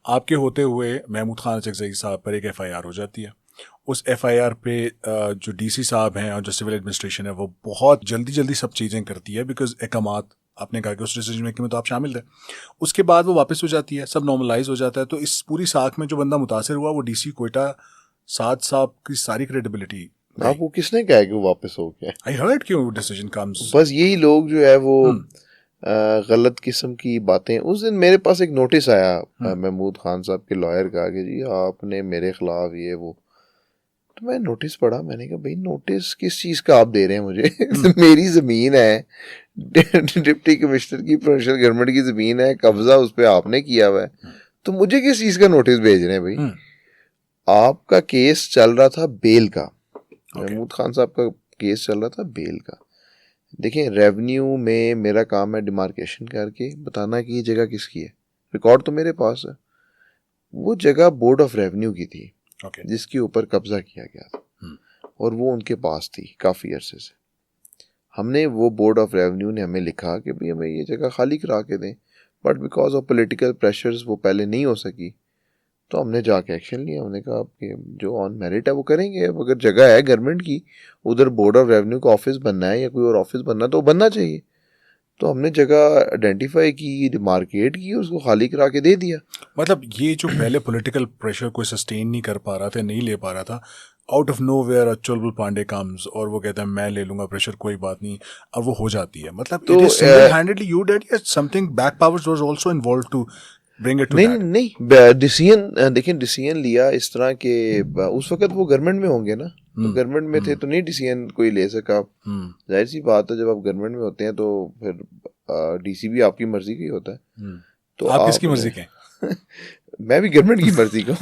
आपके होते हुए महमूद खान चकजई साहब पर एक FIR हो जाती है। उस FIR पे जो DC साहब हैं और जो सिविल एडमिनिस्ट्रेशन है वो बहुत जल्दी जल्दी सब चीज़ें करती है, बिकॉज अहकामात आपने कहा कि उस डिसीजन मेकिंग में तो आप शामिल थे। उसके बाद वो वापस हो जाती है, सब नॉर्मलाइज हो जाता है। तो इस पूरी साख में जो बंदा मुतासर हुआ वो DC कोयटा साद साहब की सारी क्रेडिबिलिटी। आपको किसने कहा है कि वो वापस हो गया? आई हर्ड कि वो डिसीजन कम्स। बस यही लोग जो है वो गलत किस्म की बातें। उस दिन मेरे पास एक नोटिस आया महमूद खान साहब के लॉयर का कि जी आपने मेरे खिलाफ ये वो। तो मैं नोटिस पढ़ा, मैंने कहा भाई नोटिस किस चीज़ का आप दे रहे हैं मुझे? मेरी ज़मीन है, डिप्टी कमिश्नर की प्रोविंशियल गवर्नमेंट की ज़मीन है, कब्जा उस पर आपने किया हुआ है, तो मुझे किस चीज़ का नोटिस भेज रहे हैं भाई? आपका केस चल रहा था बेल का, महमूद खान साहब का केस चल रहा था बेल का। देखिए रेवेन्यू में मेरा काम है डिमार्केशन करके बताना कि ये जगह किसकी है, रिकॉर्ड तो मेरे पास है। वो जगह बोर्ड ऑफ रेवेन्यू की थी जिसके ऊपर कब्जा किया गया था और वो उनके पास थी काफ़ी अरसे से। हमने वो बोर्ड ऑफ रेवेन्यू ने हमें लिखा कि भाई हमें ये जगह खाली करा के दें, but because of political pressures वो पहले नहीं हो सकी। तो हमने जाके एक्शन लिया, हमने कहा कि जो ऑन मेरिट है वो करेंगे। अब अगर जगह है गवर्नमेंट की, उधर बोर्ड ऑफ रेवेन्यू का ऑफिस बनना है या कोई और ऑफिस बनना है तो बनना चाहिए। तो हमने जगह आइडेंटिफाई की, डिमार्केट की, उसको खाली करा के दे दिया। मतलब ये जो पहले पॉलिटिकल प्रेशर कोई सस्टेन नहीं कर पा रहा था, नहीं ले पा रहा था, out of nowhere Chulbul Pandey comes और वो कहता है मैं ले लूंगा प्रेशर, कोई बात नहीं, अब वो हो जाती है। मतलब तो it is single handedly you did या something back powers was also involved to bring it to नहीं दैट? नहीं, डिसीजन देखिए, डिसीजन लिया इस तरह के उस वक्त वो गवर्नमेंट में होंगे ना, तो गवर्नमेंट में थे तो नहीं डिसीजन कोई ले सका। जाहिर सी बात है जब आप गवर्नमेंट में होते हैं तो फिर DC भी आपकी मर्जी का ही होता है। तो आप किसकी मर्जी के? मैं भी गवर्नमेंट की मर्जी का